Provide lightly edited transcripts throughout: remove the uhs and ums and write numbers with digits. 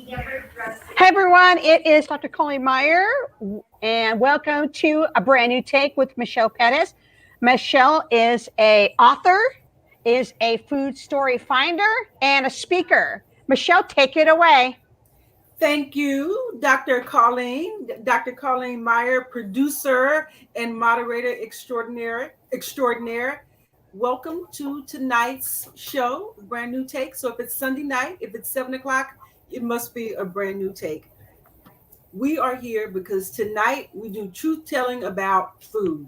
Hey everyone, it is Dr. Colleen Meyer, and welcome to a brand new take with Michelle Pettis. Michelle is a author, is a food story finder, and a speaker. Michelle, take it away. Thank you, Dr. Colleen. Dr. Colleen Meyer, producer and moderator extraordinaire. Welcome to tonight's show, brand new take. So if it's Sunday night, if it's 7 o'clock, it must be a brand new take. We are here because tonight we do truth telling about food.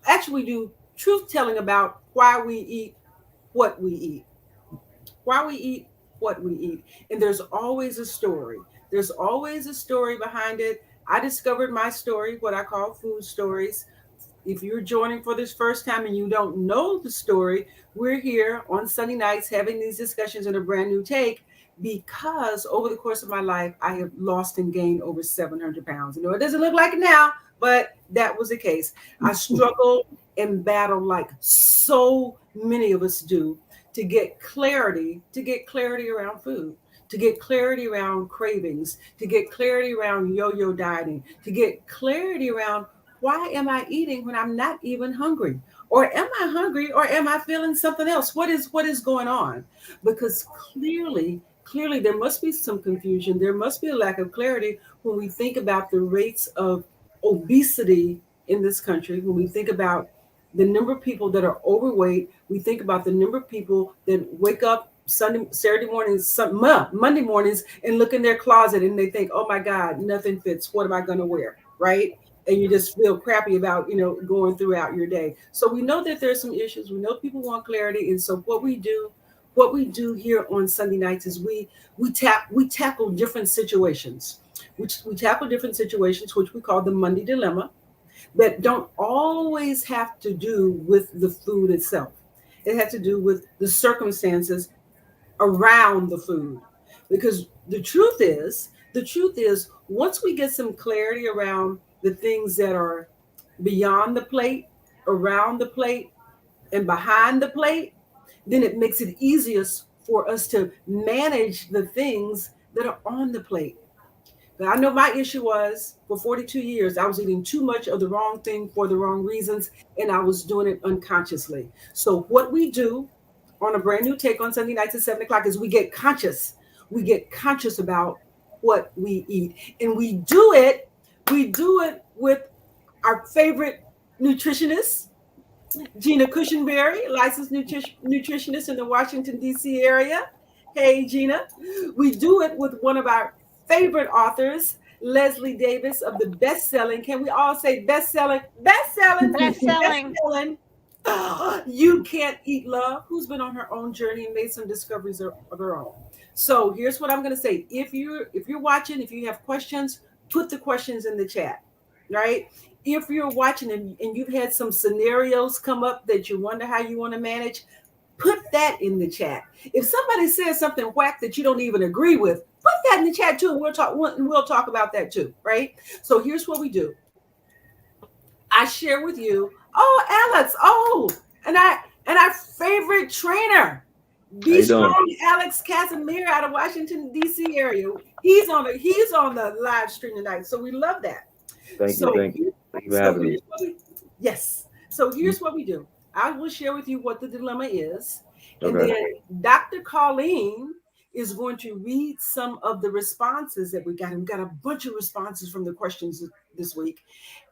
Actually, we do truth telling about why we eat what we eat. Why we eat what we eat. And there's always a story. There's always a story behind it. I discovered my story, what I call food stories. If you're joining for this first time and you don't know the story, we're here on Sunday nights having these discussions in a brand new take because over the course of my life, I have lost and gained over 700 pounds. You know, it doesn't look like it now, but that was the case. I struggle and battle like so many of us do to get clarity around food, to get clarity around cravings, to get clarity around yo-yo dieting, to get clarity around why am I eating when I'm not even hungry? Or am I hungry or am I feeling something else? What is going on? Because clearly there must be some confusion. There must be a lack of clarity when we think about the rates of obesity in this country, when we think about the number of people that are overweight, we think about the number of people that wake up Saturday mornings, Monday mornings, and look in their closet and they think, "Oh my God, nothing fits. What am I going to wear?" Right? And you just feel crappy about going throughout your day. So we know that there's some issues. We know people want clarity, and so what we do here on Sunday nights is we tackle different situations, which we tackle different situations, which we call the Monday dilemma that don't always have to do with the food itself. It has to do with the circumstances around the food. Because the truth is, once we get some clarity around the things that are beyond the plate, around the plate, and behind the plate, then it makes it easiest for us to manage the things that are on the plate. But I know my issue was for 42 years, I was eating too much of the wrong thing for the wrong reasons, and I was doing it unconsciously. So, what we do on a brand new take on Sunday nights at 7 o'clock is we get conscious. We get conscious about what we eat. And we do it with our favorite nutritionist, Gina Cushenberry, licensed nutritionist in the Washington, D.C. area. Hey, Gina. We do it with one of our favorite authors, Leslie Davis of the best-selling, can we all say best-selling, best-selling, Best selling. best-selling, You Can't Eat Love, who's been on her own journey and made some discoveries of her own. So here's what I'm going to say. If you're watching, if you have questions, put the questions in the chat, right? If you're watching and you've had some scenarios come up that you wonder how you want to manage, put that in the chat. If somebody says something whack that you don't even agree with, put that in the chat too, and we'll talk about that too, right? So here's what we do. I share with you, oh Alex, and our favorite trainer, How Be you doing? Strong Alex Casimir out of Washington D.C. area. He's on the live stream tonight, so we love that. Thank you. So Thank you. Thank you for so having me. here's what we yes. So here's what we do. I will share with you what the dilemma is, and Okay. then Dr. Colleen is going to read some of the responses that we got. And we got a bunch of responses from the questions this week.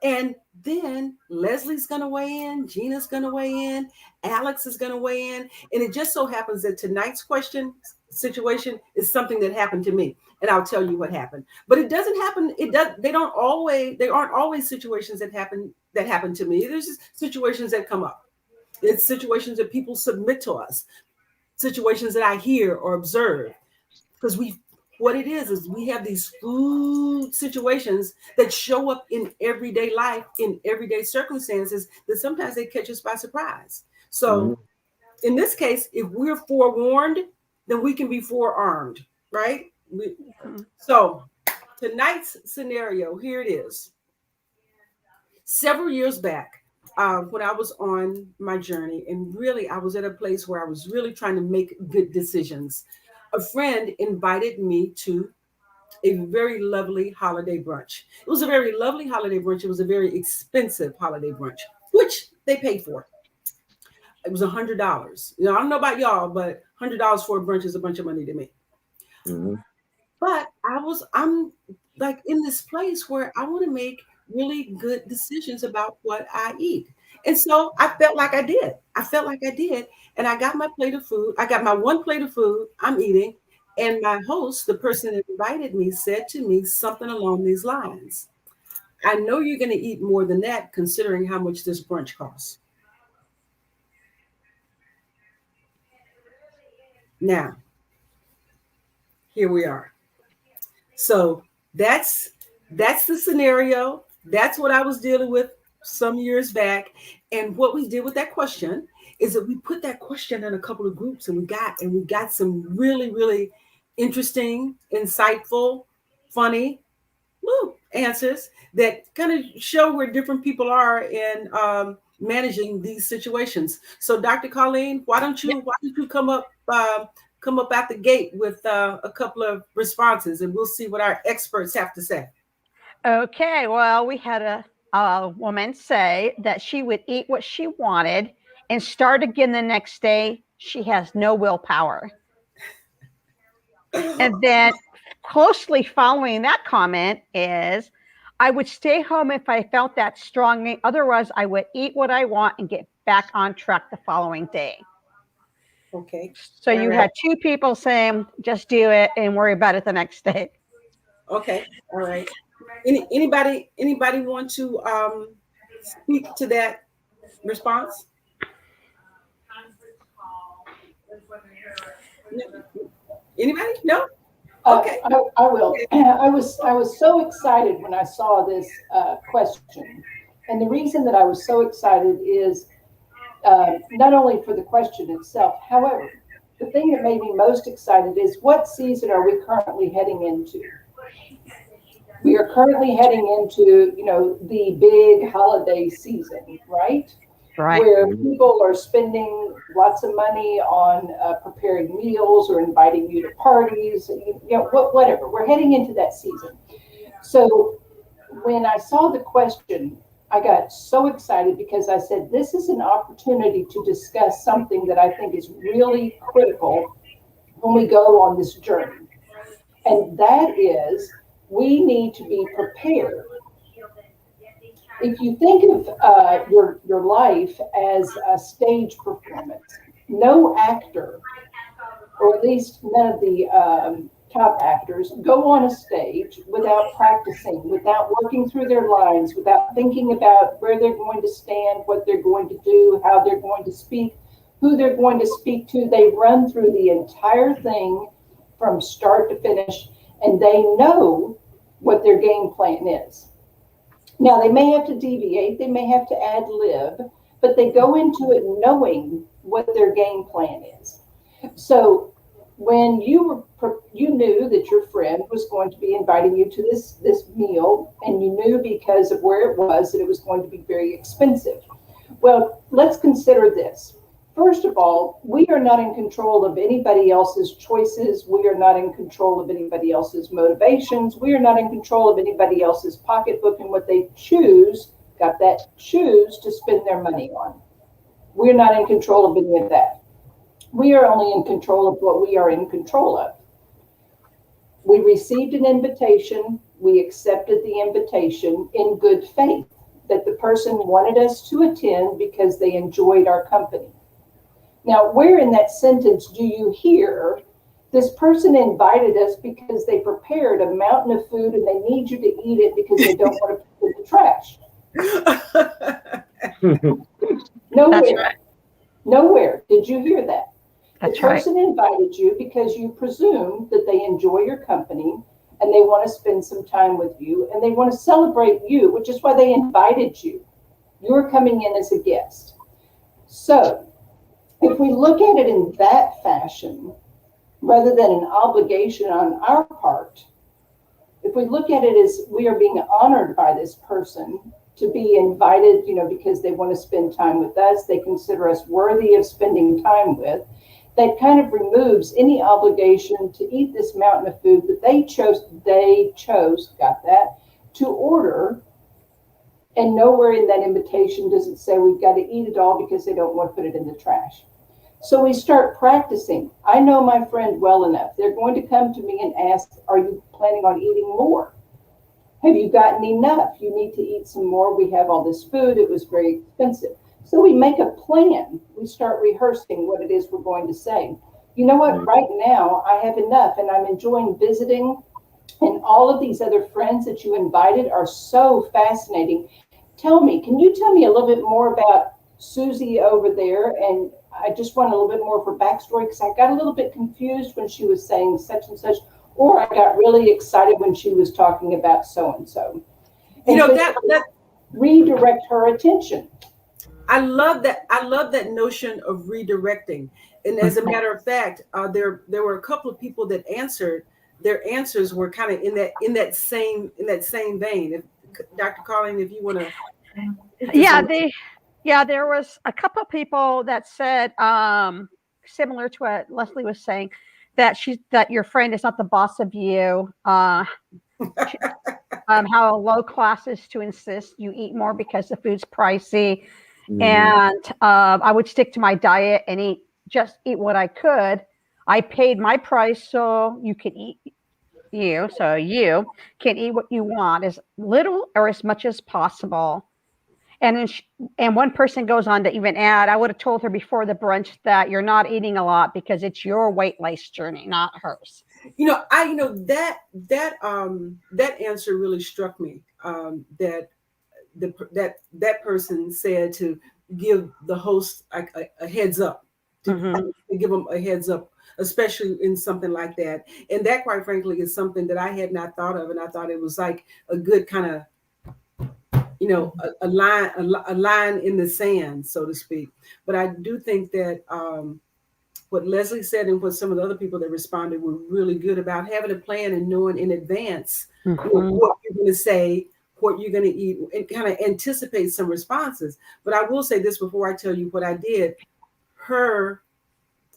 And then Leslie's going to weigh in, Gina's going to weigh in, Alex is going to weigh in. And it just so happens that tonight's question situation is something that happened to me. And I'll tell you what happened. But it doesn't happen. They aren't always situations that happen to me. There's just situations that come up. It's situations that people submit to us, situations that I hear or observe. Because what it is we have these food situations that show up in everyday life, in everyday circumstances, that sometimes they catch us by surprise. Hmm. So in this case, if we're forewarned, then we can be forearmed, right? So tonight's scenario, here it is. Several years back, when I was on my journey, and really I was at a place where I was really trying to make good decisions, a friend invited me to a very lovely holiday brunch. It was a very lovely holiday brunch. It was a very expensive holiday brunch, which they paid for. It was $100. I don't know about y'all, but $100 for a brunch is a bunch of money to me. Mm-hmm. But I'm like in this place where I want to make really good decisions about what I eat. And so I felt like I did. I felt like I did. And I got my plate of food. I got my one plate of food I'm eating. And my host, the person that invited me, said to me something along these lines. I know you're going to eat more than that, considering how much this brunch costs. Now, here we are. So that's the scenario. That's what I was dealing with some years back. And what we did with that question is that we put that question in a couple of groups, and we got some really, really interesting, insightful, funny answers that kind of show where different people are in managing these situations. So, Dr. Colleen, why don't you come up at the gate with a couple of responses, and we'll see what our experts have to say. Okay, well, we had a woman say that she would eat what she wanted and start again the next day. She has no willpower. And then closely following that comment is I would stay home if I felt that strongly. Otherwise, I would eat what I want and get back on track the following day. Okay. So All you right. had two people saying just do it and worry about it the next day. Okay. All right. Anybody want to speak to that response? No? Anybody? No? Okay. I will. I was so excited when I saw this question, and the reason that I was so excited is not only for the question itself. However, the thing that made me most excited is what season are we currently heading into? We are currently heading into, the big holiday season, right? Right. Where people are spending lots of money on preparing meals or inviting you to parties, whatever. We're heading into that season. So when I saw the question, I got so excited because I said, this is an opportunity to discuss something that I think is really critical when we go on this journey. And that is, we need to be prepared. If you think of your life as a stage performance, no actor, or at least none of the top actors, go on a stage without practicing, without working through their lines, without thinking about where they're going to stand, what they're going to do, how they're going to speak, who they're going to speak to. They run through the entire thing from start to finish, and they know what their game plan is. Now, they may have to deviate, they may have to ad lib, but they go into it knowing what their game plan is. So when you knew that your friend was going to be inviting you to this meal, and you knew because of where it was that it was going to be very expensive. Well, let's consider this. First of all, we are not in control of anybody else's choices. We are not in control of anybody else's motivations. We are not in control of anybody else's pocketbook and what they choose to spend their money on. We're not in control of any of that. We are only in control of what we are in control of. We received an invitation. We accepted the invitation in good faith that the person wanted us to attend because they enjoyed our company. Now, where in that sentence do you hear this person invited us because they prepared a mountain of food and they need you to eat it because they don't want to put it in the trash? Nowhere. That's right. Nowhere did you hear that. That's the person invited you because you presume that they enjoy your company and they want to spend some time with you and they want to celebrate you, which is why they invited you. You're coming in as a guest. So if we look at it in that fashion, rather than an obligation on our part, if we look at it as we are being honored by this person to be invited, because they want to spend time with us, they consider us worthy of spending time with, that kind of removes any obligation to eat this mountain of food that they chose, got that, to order. And nowhere in that invitation does it say we've got to eat it all because they don't want to put it in the trash. So we start practicing. I know my friend well enough. They're going to come to me and ask, are you planning on eating more? Have you gotten enough? You need to eat some more. We have all this food. It was very expensive. So we make a plan. We start rehearsing what it is we're going to say. You know what? Right now, I have enough, and I'm enjoying visiting. And all of these other friends that you invited are so fascinating. Can you tell me a little bit more about Susie over there? And I just want a little bit more of her backstory, because I got a little bit confused when she was saying such and such, or I got really excited when she was talking about so and so. That redirect her attention. I love that. I love that notion of redirecting. And as a matter of fact, there were a couple of people that answered. Their answers were kind of in that same vein. If Dr. Colleen, if you want to, there was a couple of people that said similar to what Leslie was saying, that your friend is not the boss of you. How low class is to insist you eat more because the food's pricey. And I would stick to my diet and eat what I could. I paid my price so you could eat. So you can eat what you want, as little or as much as possible. And one person goes on to even add, I would have told her before the brunch that you're not eating a lot because it's your weight loss journey, not hers. That answer really struck me. That person said to give the host a heads up, to give them a heads up, especially in something like that. And that, quite frankly, is something that I had not thought of, and I thought it was like a good kind of, a line in the sand, so to speak. But I do think that what Leslie said and what some of the other people that responded were really good about having a plan and knowing in advance what you're going to say, what you're going to eat, and kind of anticipate some responses. But I will say this before I tell you what I did.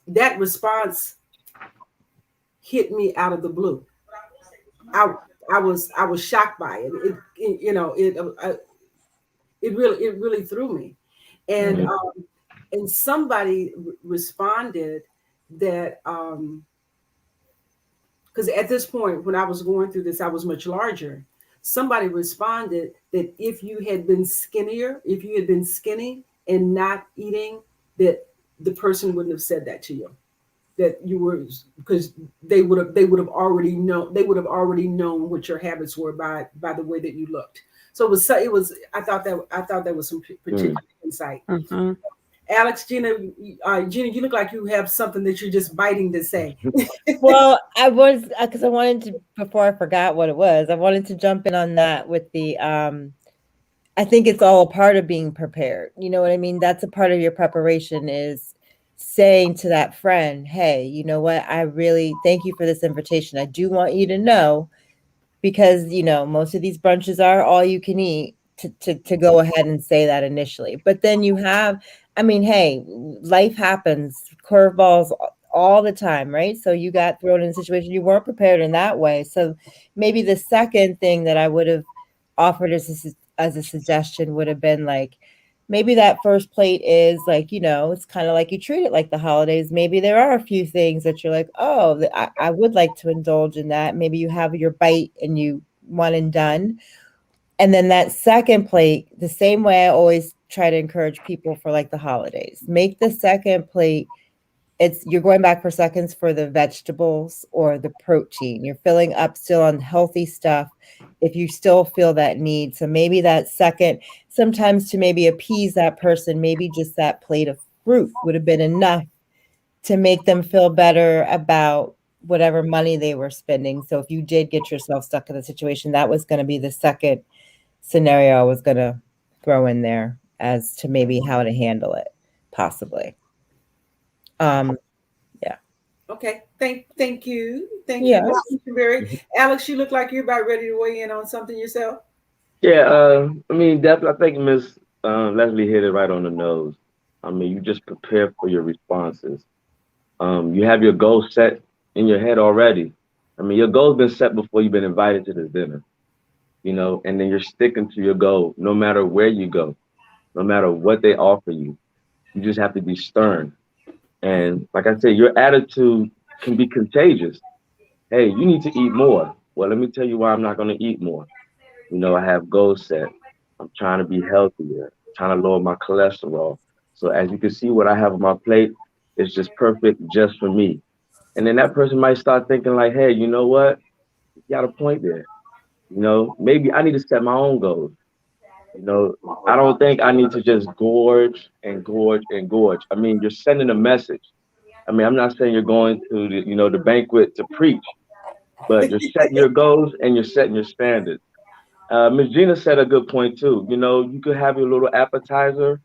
That response hit me out of the blue. I was shocked by it. It really threw me. And and somebody responded that because at this point when I was going through this, I was much larger. Somebody responded that if you had been skinny and not eating, that the person wouldn't have said that to you, that you were, because they would have already known what your habits were by the way that you looked. So it was I thought that was some particular insight. Alex, Gina, you look like you have something that you're just biting to say. Well, I was, because I wanted to, before I forgot what it was, I wanted to jump in on that with the, I think it's all a part of being prepared. You know what I mean? That's a part of your preparation, is saying to that friend, hey, you know what? I really thank you for this invitation. I do want you to know, because, most of these brunches are all you can eat, to go ahead and say that initially. But then you have, hey, life happens, curveballs all the time, right? So you got thrown in a situation you weren't prepared in that way. So maybe the second thing that I would have offered as a suggestion would have been like, maybe that first plate is like, it's kind of like you treat it like the holidays. Maybe there are a few things that you're like, oh, I would like to indulge in that. Maybe you have your bite and you one and done. And then that second plate, the same way I always try to encourage people for like the holidays, make the second plate, you're going back for seconds for the vegetables or the protein. You're filling up still on healthy stuff if you still feel that need. So maybe that second, sometimes to maybe appease that person, maybe just that plate of fruit would have been enough to make them feel better about whatever money they were spending. So if you did get yourself stuck in the situation, that was going to be the second scenario I was going to throw in there as to maybe how to handle it, possibly. Yeah. Okay. Thank you. Thank you, Mary. Alex, you look like you're about ready to weigh in on something yourself. Yeah, definitely. I think Miss Leslie hit it right on the nose. You just prepare for your responses. You have your goals set in your head already. I mean, your goal's been set before you've been invited to this dinner, and then you're sticking to your goal no matter where you go, no matter what they offer you. You just have to be stern. And like I said, your attitude can be contagious. Hey, you need to eat more. Well, let me tell you why I'm not going to eat more. I have goals set. I'm trying to be healthier, trying to lower my cholesterol. So as you can see, what I have on my plate is just perfect just for me. And then that person might start thinking like, hey, you know what? You got a point there. Maybe I need to set my own goals. I don't think I need to just gorge and gorge and gorge. I mean, you're sending a message. I mean, I'm not saying you're going to the banquet to preach, but you're setting your goals and you're setting your standards. Ms. Gina said a good point too. You could have your little appetizer,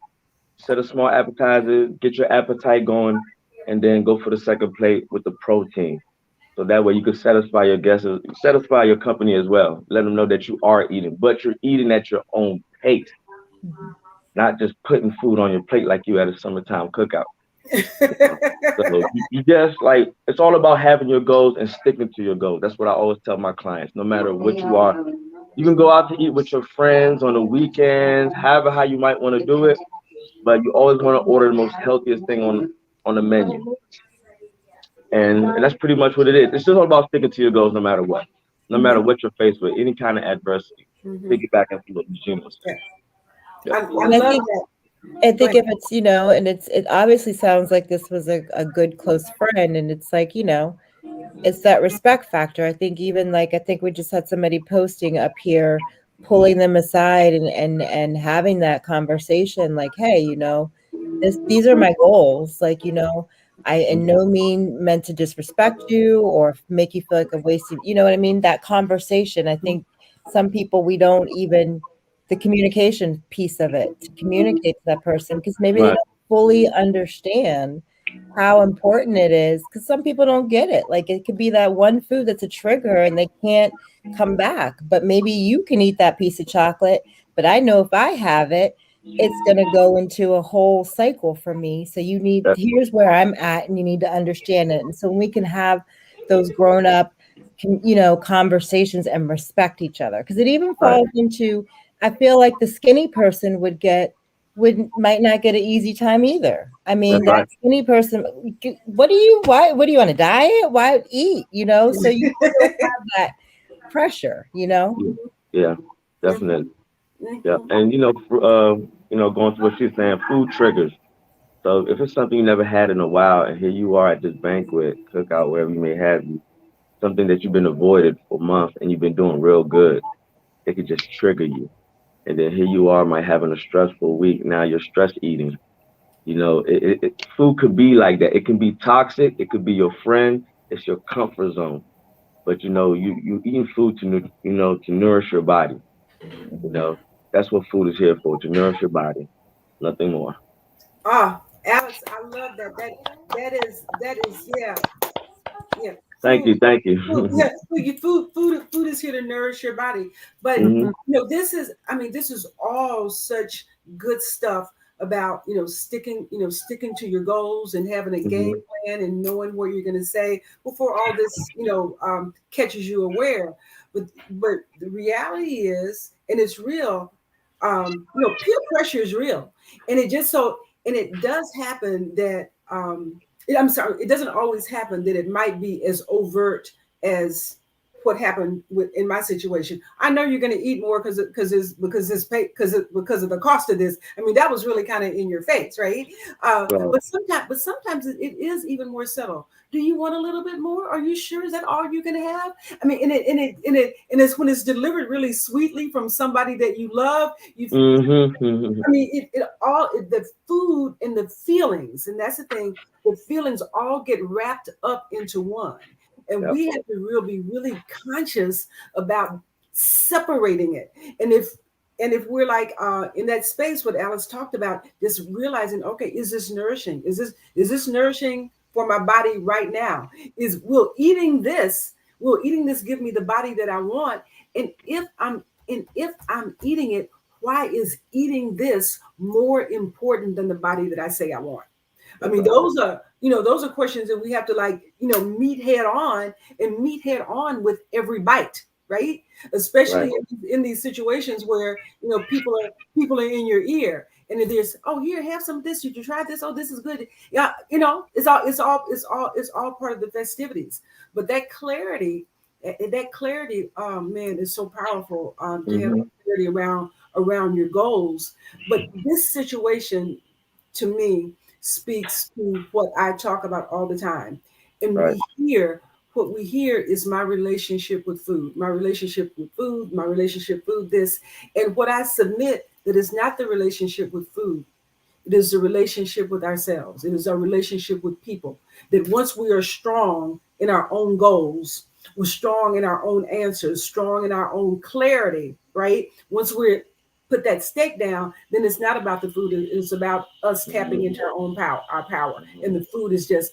set a small appetizer, get your appetite going, and then go for the second plate with the protein. So that way you can satisfy your guests, satisfy your company as well. Let them know that you are eating, but you're eating at your own pace, not just putting food on your plate like you at a summertime cookout. So you just like it's all about having your goals and sticking to your goals. That's what I always tell my clients. No matter what you are, you can go out to eat with your friends on the weekends, however how you might want to do it, but you always want to order the most healthiest thing on the menu. And that's pretty much what it is. It's just all about sticking to your goals no matter what. No matter what you're faced with, any kind of adversity. Piggyback into what Eugene was saying. I And I love think that. I think if it's, and it obviously sounds like this was a good close friend, and it's like, it's that respect factor. I think we just had somebody posting up here, pulling them aside and having that conversation like, hey, these are my goals. Like, I in no mean meant to disrespect you or make you feel like a waste of, you know what I mean? That conversation. I think some people we don't even the communication piece of it to communicate to that person because maybe they Right. don't fully understand how important it is because some people don't get it. Like it could be that one food that's a trigger and they can't come back. But maybe you can eat that piece of chocolate. But I know if I have it, it's going to go into a whole cycle for me. So That, here's where I'm at and you need to understand it. And so we can have those grown up, conversations and respect each other. Because it even right. falls into, I feel like the skinny person might not get an easy time either. I mean, That's that right. skinny person, what do you on a diet? Why eat? So you still have that pressure, Yeah, Mhm, definitely. Yeah. mhm. And going to what she's saying, food triggers. So if it's something you never had in a while, and here you are at this banquet, cookout, wherever you may have you, something that you've been avoided for months and you've been doing real good, it could just trigger you. And then here you are, might having a stressful week. Now you're stress eating. Food could be like that. It can be toxic. It could be your friend. It's your comfort zone. But you eating food to nourish your body. You know, that's what food is here for, to nourish your body, nothing more. Ah, Alex, I love that. That is yeah. Yeah, Thank food, you, thank food, you. yeah, food is here to nourish your body. But Hmm. this is all such good stuff about sticking to your goals and having a game Hmm. plan and knowing what you're going to say before all this catches you aware. But the reality is, and it's real. Peer pressure is real, and it does happen that. I'm sorry, it doesn't always happen that it might be as overt as what happened in my situation. I know you're going to eat more because of the cost of this. I mean, that was really kind of in your face, right? Well, But sometimes it is even more subtle. Do you want a little bit more? Are you sure? Is that all you're going to have? I mean, and it's when it's delivered really sweetly from somebody that you love. hmm. I mean, the food and the feelings, and that's the thing. The feelings all get wrapped up into one, and Yep. we have to be really conscious about separating it. And if we're like in that space, what Alice talked about, just realizing, okay, is this nourishing? Is this nourishing for my body right now? Will eating this give me the body that I want? And if I'm eating it, why is eating this more important than the body that I say I want? I That's mean, right. those are Those are questions that we have to meet head on, and meet head on with every bite, right? Especially Right. in these situations where people are in your ear, and if there's, oh, here, have some of this, you try this, oh, this is good. Yeah, it's all part of the festivities. But that clarity, man, is so powerful, to have Hmm. clarity around your goals. But this situation, to me, speaks to what I talk about all the time. And Right. what we hear is my relationship with food, my relationship with food, my relationship with this. And what I submit, that is not the relationship with food. It is a relationship with ourselves. It is our relationship with people. That once we are strong in our own goals, we're strong in our own answers, strong in our own clarity, right? Once we're put that stake down, then it's not about the food. It's about us tapping into our own power, And the food is just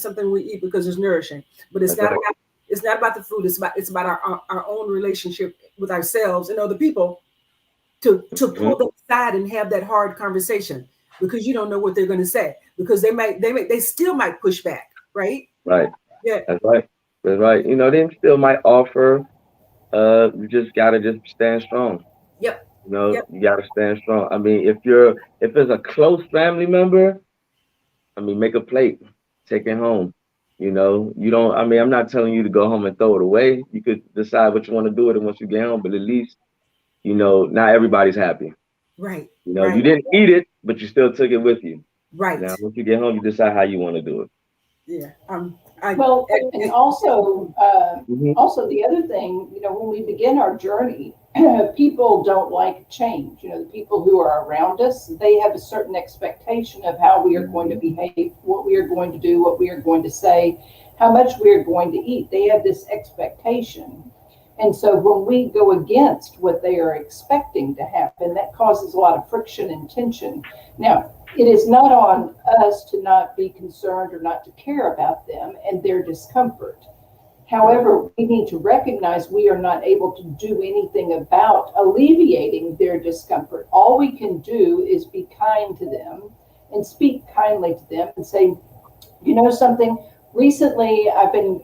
something we eat because it's nourishing. But That's right. it's not about the food. It's about our own relationship with ourselves and other people, to Hmm. pull them aside and have that hard conversation, because you don't know what they're going to say, because they still might push back, right? Right. Yeah. That's right. That's right. They still might offer. You just gotta just stand strong. Yep. Yep. You gotta stand strong. I mean, if it's a close family member, I mean, make a plate, take it home. You don't. I mean, I'm not telling you to go home and throw it away. You could decide what you want to do with it once you get home, but at least not everybody's happy. Right. You Right. didn't eat it, but you still took it with you. Now, Right. once you get home, you decide how you want to do it. Yeah. I. Well, and Hmm. also the other thing, when we begin our journey, people don't like change. The people who are around us, they have a certain expectation of how we are going to behave, what we are going to do, what we are going to say, how much we are going to eat. They have this expectation. And so when we go against what they are expecting to happen, that causes a lot of friction and tension. Now, it is not on us to not be concerned or not to care about them and their discomfort. However, we need to recognize we are not able to do anything about alleviating their discomfort. All we can do is be kind to them and speak kindly to them and say, something, recently I've been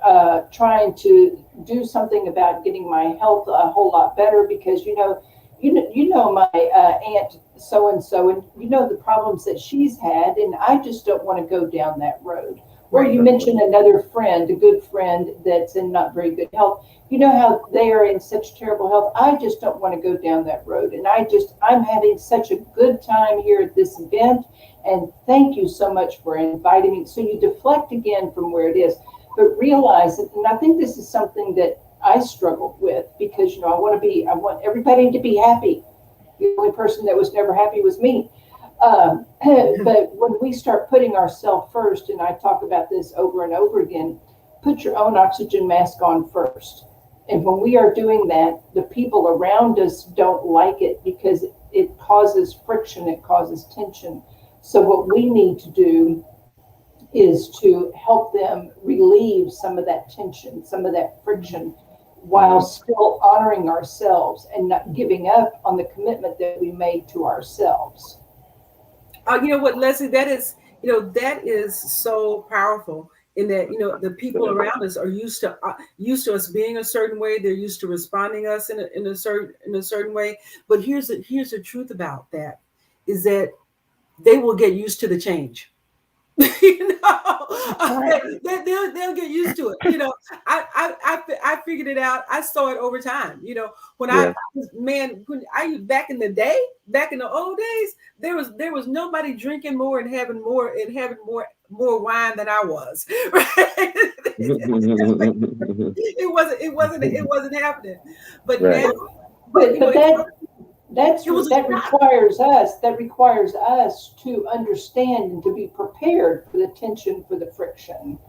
trying to do something about getting my health a whole lot better, because my aunt so and so, and the problems that she's had, and I just don't want to go down that road. Or Right. you mentioned another friend, a good friend that's in not very good health. You know how they are in such terrible health. I just don't want to go down that road. And I'm having such a good time here at this event. And thank you so much for inviting me. So you deflect again from where it is, but realize, and I think this is something that I struggled with, because, I want everybody to be happy. The only person that was never happy was me. But when we start putting ourselves first, and I talk about this over and over again, put your own oxygen mask on first. And when we are doing that, the people around us don't like it, because it causes friction, it causes tension. So what we need to do is to help them relieve some of that tension, some of that friction, while still honoring ourselves and not giving up on the commitment that we made to ourselves. You know what, Leslie? That is so powerful. In that, the people around us are used to us being a certain way. They're used to responding us in a certain way. But here's the truth about that, is that they will get used to the change. Right. They'll get used to it. I figured it out. I saw it over time. When Yeah. back in the day, back in the old days, there was nobody drinking more and having more wine than I was. Right? It wasn't happening. But Right. now, but But but that that's it was a that shock. requires us to understand and to be prepared for the tension, for the friction,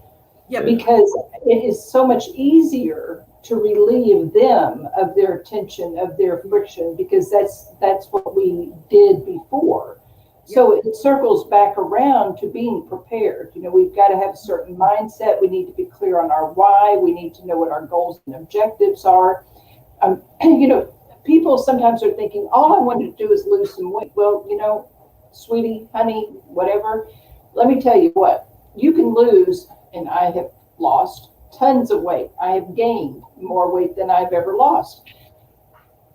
Yeah. Yeah. because it is so much easier to relieve them of their tension, of their friction, because that's what we did before. So it circles back around to being prepared. We've got to have a certain mindset. We need to be clear on our why. We need to know what our goals and objectives are. People sometimes are thinking, all I wanted to do is lose some weight. Well, sweetie, honey, whatever, let me tell you what, you can lose, and I have lost tons of weight. I have gained more weight than I've ever lost.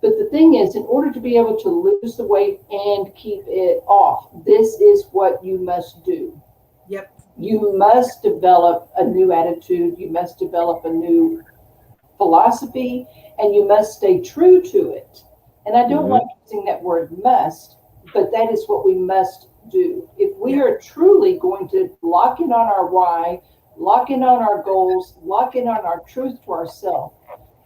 But the thing is, in order to be able to lose the weight and keep it off, this is what you must do. Yep. You must develop a new attitude. You must develop a new philosophy, and you must stay true to it. And I don't like using that word must, but that is what we must do. If we are truly going to lock in on our why, lock in on our goals, lock in on our truth to ourselves,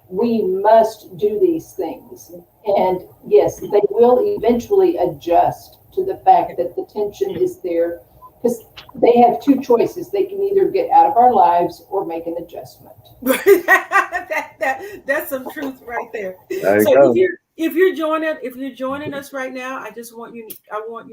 we must do these things. And yes, they will eventually adjust to the fact that the tension is there, because they have two choices. They can either get out of our lives or make an adjustment. That's some truth right there. There you So go. if you're joining us right now, I want you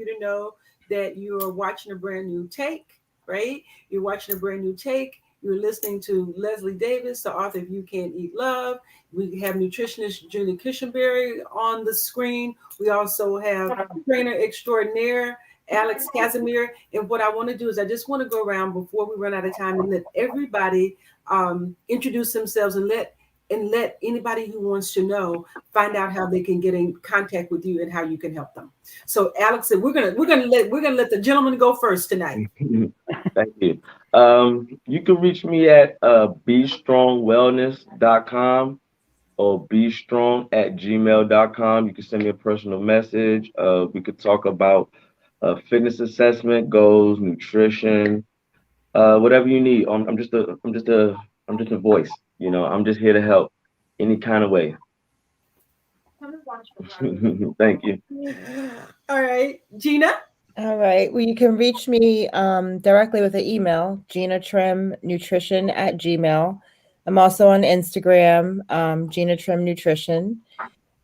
to know that you are watching a brand new take, right? You're watching a brand new take. You're listening to Leslie Davis, the author of You Can't Eat Love. We have nutritionist Julie Cushenberry on the screen. We also have trainer extraordinaire Alex Casimir. And what I want to do is I just want to go around before we run out of time and let everybody introduce themselves and let anybody who wants to know find out how they can get in contact with you and how you can help them. So Alex said we're gonna let the gentleman go first tonight. Thank you. You can reach me at bestrongwellness.com or bestrong@gmail.com. You can send me a personal message. We could talk about fitness assessment, goals, nutrition, whatever you need. I'm just a voice. You know, I'm just here to help any kind of way. Thank you. All right, Gina. All right. Well, you can reach me directly with an email, GinaTrimNutrition@gmail. I'm also on Instagram, Gina Trim Nutrition.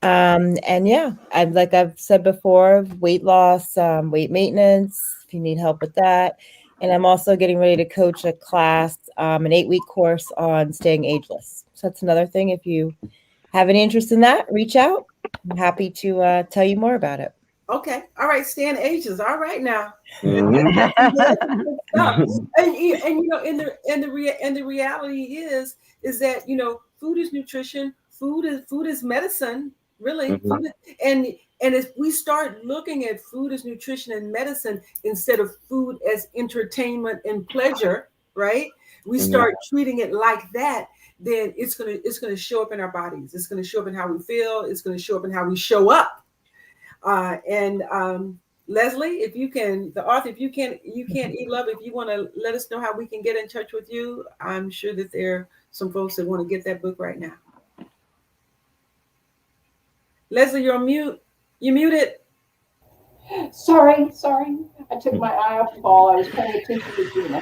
And yeah, like I've said before, weight loss, weight maintenance, if you need help with that. And I'm also getting ready to coach a class, an 8-week course on staying ageless. So that's another thing. If you have any interest in that, reach out. I'm happy to tell you more about it. Okay. All right. Stan Ages. All right now. Mhm. And you know, the reality is that, you know, food is nutrition, food is medicine, really. Mhm. And if we start looking at food as nutrition and medicine instead of food as entertainment and pleasure, right? We start treating it like that, then it's gonna show up in our bodies. It's gonna show up in how we feel. It's gonna show up in how we show up. And Leslie, if you can, the author, if you can't eat love, if you want to let us know how we can get in touch with you, I'm sure that there are some folks that want to get that book right now. Leslie, you're on mute. You muted. Sorry. I took my eye off the ball. I was paying attention to Gina.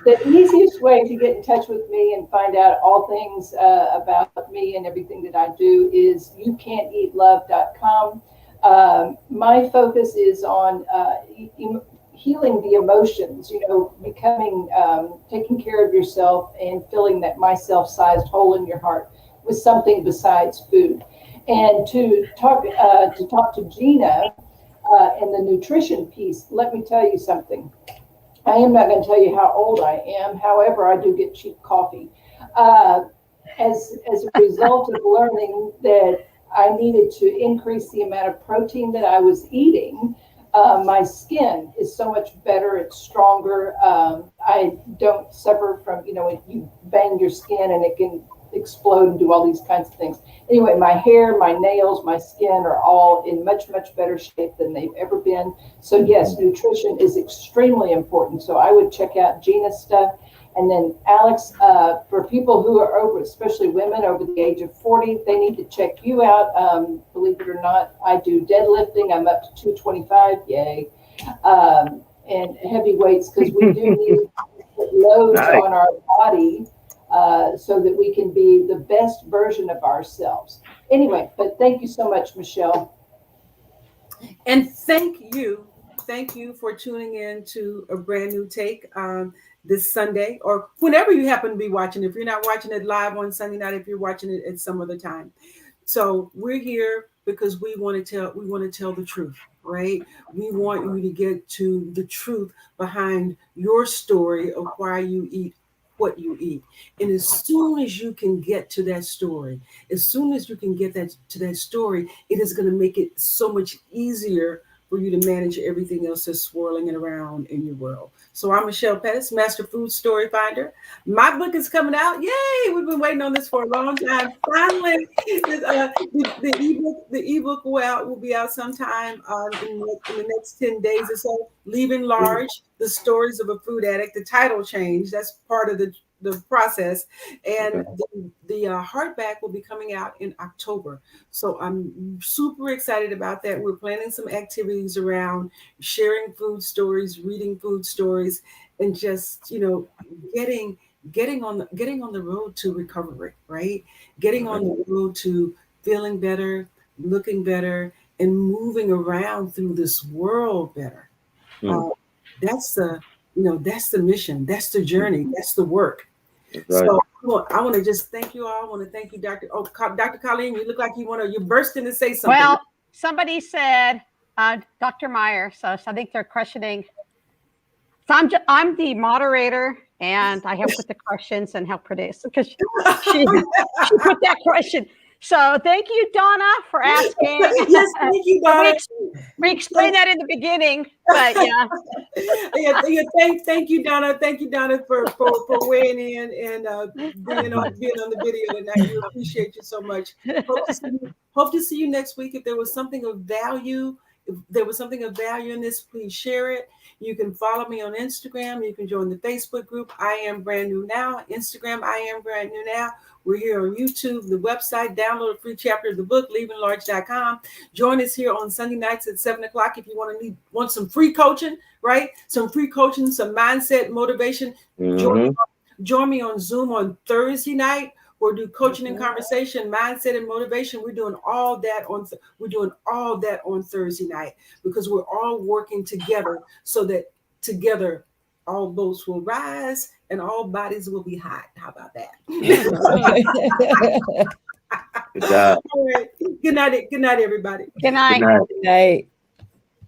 The easiest way to get in touch with me and find out all things about me and everything that I do is youcan'teatlove.com. My focus is on healing the emotions, you know, becoming, taking care of yourself and filling that myself-sized hole in your heart with something besides food. And to talk to Gina and the nutrition piece, let me tell you something. I am not going to tell you how old I am. However, I do get cheap coffee. As a result of learning that I needed to increase the amount of protein that I was eating, my skin is so much better. It's stronger. I don't suffer from, you know, when you bang your skin and it can explode and do all these kinds of things. Anyway, my hair, my nails, my skin are all in much, much better shape than they've ever been. So yes, nutrition is extremely important. So I would check out Gina's stuff. And then Alex, for people who are over, especially women over the age of 40, they need to check you out. Believe it or not, I do deadlifting. I'm up to 225, yay. And heavy weights, because we do need to put loads on our body so that we can be the best version of ourselves. Anyway, but thank you so much, Michelle. And thank you for tuning in to a brand new take this Sunday, or whenever you happen to be watching. If you're not watching it live on Sunday night, if you're watching it at some other time. So we're here because we want to tell the truth, right? We want you to get to the truth behind your story of why you eat what you eat. And as soon as you can get to that story, as soon as you can get that to that story, it is going to make it so much easier for you to manage everything else that's swirling around in your world. So I'm Michelle Pettis, Master Food Story Finder. My book is coming out. Yay! We've been waiting on this for a long time. Finally, the ebook will be out sometime in the next 10 days or so. Leaving Large: The Stories of a Food Addict. The title change. That's part of the process. And the hardback will be coming out in October. So I'm super excited about that. We're planning some activities around sharing food stories, reading food stories, and just, getting on the road to recovery, right? Getting on the road to feeling better, looking better, and moving around through this world better. That's the mission. That's the journey. That's the work. Right. So I want to just thank you all. I want to thank you, Dr. Dr. Colleen. You look like you're bursting to say something. Well, somebody said Dr. Meyer, so I think they're questioning. So I'm the moderator, and I help with the questions and help produce because she put that question. So thank you, Donna, for asking. Yes, thank you, Donna. We explained that in the beginning, but yeah. Thank you, Donna. Thank you, Donna, for weighing in and being on the video tonight. We appreciate you so much. Hope to see you next week. If there was something of value, in this, please share it. You can follow me on Instagram. You can join the Facebook group, I Am Brand New Now. Instagram, I Am Brand New Now. We're here on YouTube, the website. Download a free chapter of the book, leavinglarge.com. Join us here on Sunday nights at 7:00 if you want some free coaching, right? Some free coaching, some mindset motivation. Join me on Zoom on Thursday night. We'll do coaching and conversation, mindset and motivation. We're doing all that on Thursday night because we're all working together so that together all boats will rise and all bodies will be hot. How about that? Good job. All right. Good night, everybody. Good night. Good night. Good night.